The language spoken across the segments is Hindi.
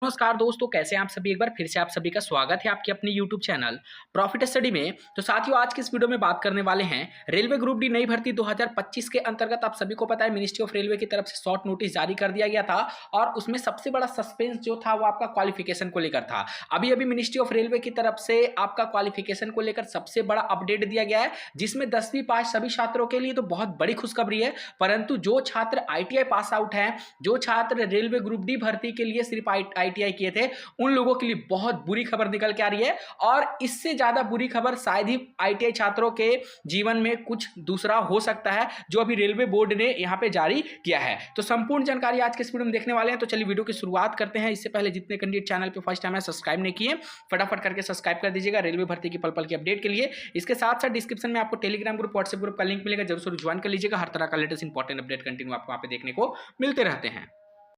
नमस्कार दोस्तों, कैसे हैं आप सभी। एक बार फिर से आप सभी का स्वागत है आपके अपने YouTube चैनल प्रॉफिट स्टडी में। तो साथियों, आज की इस वीडियो में बात करने वाले हैं रेलवे ग्रुप डी नई भर्ती 2025 के अंतर्गत। आप सभी को पता है मिनिस्ट्री ऑफ रेलवे की तरफ से शॉर्ट नोटिस जारी कर दिया गया था और उसमें सबसे बड़ा सस्पेंस जो था वो आपका क्वालिफिकेशन को लेकर था। अभी अभी मिनिस्ट्री ऑफ रेलवे की तरफ से आपका क्वालिफिकेशन को लेकर सबसे बड़ा अपडेट दिया गया है, जिसमें 10वीं पास सभी छात्रों के लिए तो बहुत बड़ी खुशखबरी है। परंतु जो छात्र ITI पास आउट हैं, जो छात्र रेलवे ग्रुप डी भर्ती के लिए सिर्फ ITI किए थे, उन लोगों के लिए बहुत बुरी खबर निकल के आ रही है। और इससे ज्यादा बुरी खबर शायद ही ITI छात्रों के जीवन में कुछ दूसरा हो सकता है, जो अभी रेलवे बोर्ड ने यहां पे जारी किया है। तो संपूर्ण जानकारी आज के इस वीडियो में देखने वाले हैं। तो चलिए वीडियो की शुरुआत करते हैं। इससे पहले जितने कैंडिडेट चैनल पे फर्स्ट टाइम है सब्सक्राइब नहीं किए, फटाफट करके सब्सक्राइब कर दीजिएगा रेलवे भर्ती की पल पल की अपडेट के लिए। इसके साथ साथ डिस्क्रिप्शन में आपको टेलीग्राम ग्रुप, व्हाट्सएप ग्रुप का लिंक मिलेगा, जरूर ज्वाइन कर लीजिएगा। हर तरह का लेटेस्ट इंपॉर्टेंट अपडेट कंटिन्यू आपको वहां पे देखने को मिलते रहते हैं।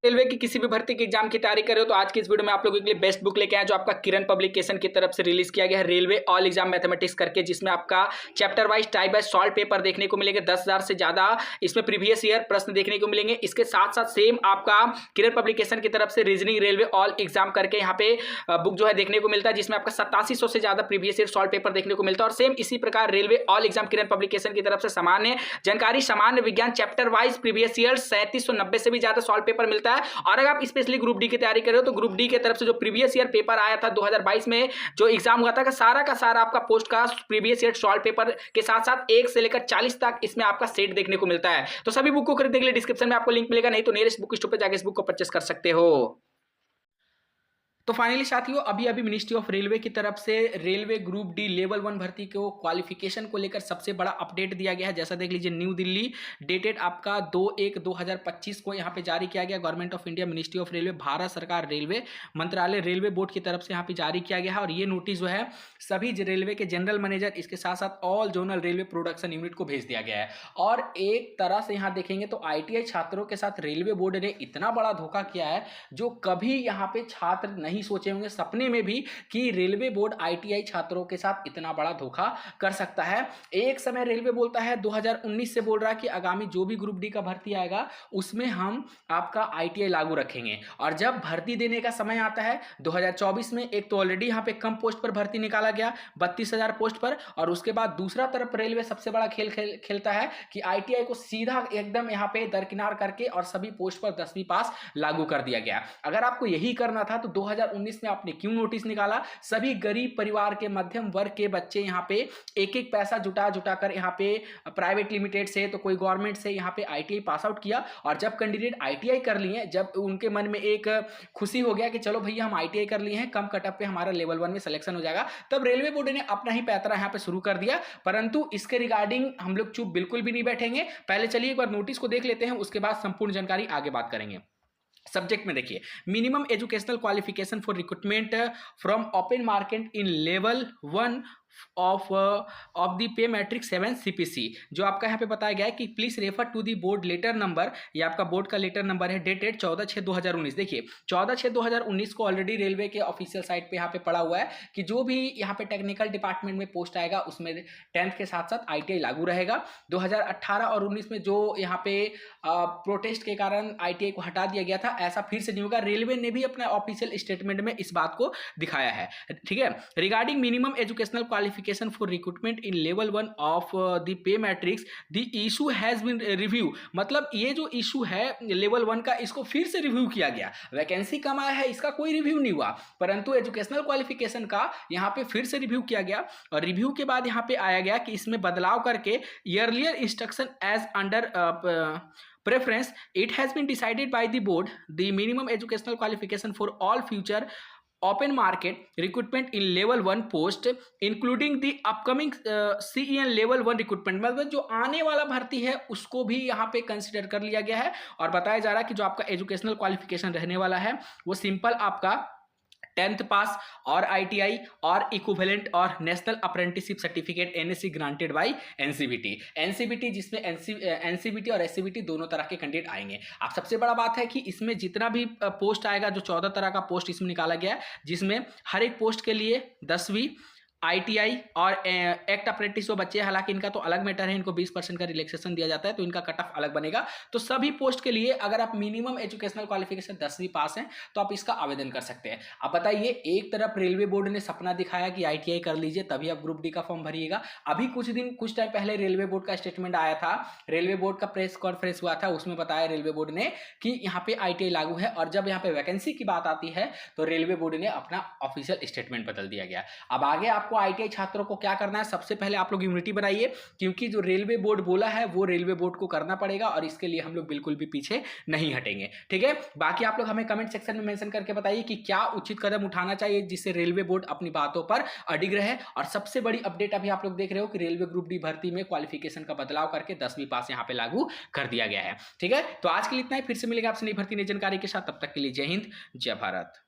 रेलवे की किसी भी भर्ती के एग्जाम की तैयारी कर रहे हो तो आज की इस वीडियो में आप लोगों के लिए बेस्ट बुक लेके आए, जो आपका किरण पब्लिकेशन की तरफ से रिलीज किया गया है, रेलवे ऑल एग्जाम मैथमेटिक्स करके, जिसमें आपका chapter wise type by solve paper देखने को मिलेंगे। 10,000 से ज्यादा इसमें प्रीवियस ईयर प्रश्न देखने को मिलेंगे। इसके साथ साथ सेम आपका किरण पब्लिकेशन की तरफ से रीजनिंग रेलवे ऑल एग्जाम करके यहाँ पे बुक जो है देखने को मिलता है, जिसमें आपका 8700 से ज्यादा प्रीवियस ईयर सॉल्व पेपर देखने को मिलता है। और सेम इसी प्रकार रेलवे ऑल एग्जाम किरण पब्लिकेशन की तरफ से सामान्य जानकारी, सामान्य विज्ञान चैप्टर वाइज प्रीवियस ईयर 3790 से भी ज्यादा सॉल्व पेपर मिलता है। और अगर आप स्पेशली ग्रुप डी की तैयारी कर रहे हो तो ग्रुप डी की तरफ से जो प्रीवियस ईयर पेपर आया था 2022 में, जो एग्जाम हुआ था, का सारा आपका पोस्ट का प्रीवियस ईयर सॉल्व पेपर के साथ साथ 1 से लेकर 40 तक इसमें आपका सेट देखने को मिलता है। तो सभी बुक को खरीदने के लिए डिस्क्रिप्शन में आपको लिंक मिलेगा, नहीं तो नियरेस्ट बुक स्टोर पर जाकर इस बुक को परचेस कर सकते हो। तो फाइनली साथियों, अभी अभी मिनिस्ट्री ऑफ रेलवे की तरफ से रेलवे ग्रुप डी लेवल 1 भर्ती को क्वालिफिकेशन को लेकर सबसे बड़ा अपडेट दिया गया है। जैसा देख लीजिए, न्यू दिल्ली, डेटेड आपका 2/1/2025 को यहाँ पे जारी किया गया। Government of India, ministry of railway, Bharat सरकार रेलवे मंत्रालय, रेलवे बोर्ड की तरफ से यहाँ पे जारी किया गया है। और ये नोटिस जो है सभी रेलवे के जनरल मैनेजर, इसके साथ साथ all zonal railway production unit को भेज दिया गया है। और एक तरह से यहाँ देखेंगे तो ITI छात्रों के साथ रेलवे बोर्ड ने इतना बड़ा धोखा किया है, जो कभी यहाँ पे छात्र नहीं सोचे होंगे सपने में भी कि रेलवे बोर्ड ITI छात्रों के साथ इतना बड़ा धोखा कर सकता है। एक समय रेलवे बोलता है 2019 से बोल रहा है कि आगामी जो भी ग्रुप डी का भर्ती आएगा उसमें हम आपका ITI लागू रखेंगे। और जब भर्ती देने का समय आता है 2024 में, एक तो ऑलरेडी यहाँ पे कम पोस्ट पर भर्ती निकाला गया 32,000 पोस्ट पर, और उसके बाद दूसरा तरफ रेलवे सबसे बड़ा खेलता है कि ITI को सीधा एकदम यहाँ पे दरकिनार करके और सभी पोस्ट पर 10वीं पास लागू कर दिया गया। अगर आपको यही करना था तो 2019 में आपने क्यों नोटिस निकाला? सभी गरीब परिवार के, मध्यम वर्ग के बच्चे यहाँ पे एक एक पैसा जुटा कर यहाँ पे प्राइवेट लिमिटेड से तो कोई गवर्नमेंट से यहाँ पे ITI पास आउट किया। और जब कैंडिडेट ITI कर लिए, जब उनके मन में एक खुशी हो गया कि चलो भैया हम ITI कर लिए हैं, कम कटअप पे हमारा लेवल 1 में सिलेक्शन हो जाएगा, तब रेलवे बोर्ड ने अपना ही पैतरा यहाँ पे शुरू कर दिया। परंतु इसके रिगार्डिंग हम लोग चुप बिल्कुल भी नहीं बैठेंगे। पहले चलिए एक बार नोटिस को देख लेते हैं, उसके बाद संपूर्ण जानकारी आगे बात करेंगे। सब्जेक्ट में देखिए, minimum educational qualification for recruitment from open market in level 1 of the pay matrix 7 CPC, जो आपका यहाँ पे बताया गया है कि please refer to the board letter number. ये आपका बोर्ड का लेटर नंबर है, डेटेड 14/6/2019। देखिए 14/6/2019 को ऑलरेडी रेलवे के ऑफिशियल साइट पे यहाँ पे पड़ा हुआ है कि जो भी यहाँ पे टेक्निकल डिपार्टमेंट में पोस्ट आएगा उसमें 10th के साथ साथ ITI लागू रहेगा। 2018 और 19 में जो यहाँ पे प्रोटेस्ट के कारण ITI को हटा दिया गया था, ऐसा फिर से नहीं होगा। रेलवे ने भी अपने ऑफिशियल स्टेटमेंट में इस बात को दिखाया है। ठीक है, regarding minimum educational qualification for recruitment in level 1 of the pay matrix, the issue has been review. मतलब ये जो इशू है लेवल 1 का, इसको फिर से रिव्यू किया गया। वैकेंसी कम आया है, इसका कोई रिव्यू नहीं हुआ, परंतु एजुकेशनल क्वालिफिकेशन का यहाँ पे फिर से रिव्यू किया गया। और रिव्यू के बाद यहाँ पे आया गया कि इसमें बदलाव करके earlier instruction as under preference, it has been decided by the board the minimum educational qualification for all future open market recruitment in level 1 post including the upcoming CEN level 1 recruitment, मतलब जो आने वाला भर्ती है उसको भी यहाँ पे कंसिडर कर लिया गया है। और बताया जा रहा है कि जो आपका एजुकेशनल क्वालिफिकेशन रहने वाला है वो सिंपल आपका 10th पास और ITI और इक्विवेलेंट और national apprenticeship certificate NSC granted by NCBT, जिसमें NCBT और SCBT दोनों तरह के कैंडिडेट आएंगे। अब सबसे बड़ा बात है कि इसमें जितना भी पोस्ट आएगा, जो 14 तरह का पोस्ट इसमें निकाला गया है, जिसमें हर एक पोस्ट के लिए 10वीं आईटीआई और एक्ट अप्रेंटिस जो बच्चे हैं, हालांकि इनका तो अलग मैटर है, इनको 20% का रिलैक्सेशन दिया जाता है, तो इनका कट ऑफ अलग बनेगा। तो सभी पोस्ट के लिए अगर आप मिनिमम एजुकेशनल क्वालिफिकेशन 10वीं पास हैं तो आप इसका आवेदन कर सकते हैं। अब बताइए, एक तरफ रेलवे बोर्ड ने सपना दिखाया कि आईटीआई कर लीजिए तभी आप ग्रुप डी का फॉर्म भरिएगा। अभी कुछ टाइम पहले रेलवे बोर्ड का स्टेटमेंट आया था, रेलवे बोर्ड का प्रेस कॉन्फ्रेंस हुआ था, उसमें बताया रेलवे बोर्ड ने कि यहाँ पे आईटीआई लागू है, और जब यहाँ पे वैकेंसी की बात आती है तो रेलवे बोर्ड ने अपना ऑफिशियल स्टेटमेंट बदल दिया गया। अब आगे आपको आईटीआई छात्रों को क्या करना है, सबसे पहले आप लोग यूनिटी बनाइए, क्योंकि जो रेलवे बोर्ड बोला है वो रेलवे बोर्ड को करना पड़ेगा, और इसके लिए हम लोग बिल्कुल भी पीछे नहीं हटेंगे, ठीक है। बाकी आप लोग हमें कमेंट सेक्शन में मेंशन करके बताइए कि क्या उचित कदम उठाना चाहिए जिससे रेलवे बोर्ड अपनी बातों पर अडिग रहे। और सबसे बड़ी अपडेट अभी आप लोग देख रहे हो कि रेलवे ग्रुप डी भर्ती में क्वालिफिकेशन का बदलाव करके 10वीं पास यहां पे लागू कर दिया गया है, ठीक है। तो आज के लिए इतना ही, फिर से मिलेगा आपसे नई भर्ती नई जानकारी के साथ, तब तक के लिए जय हिंद जय भारत।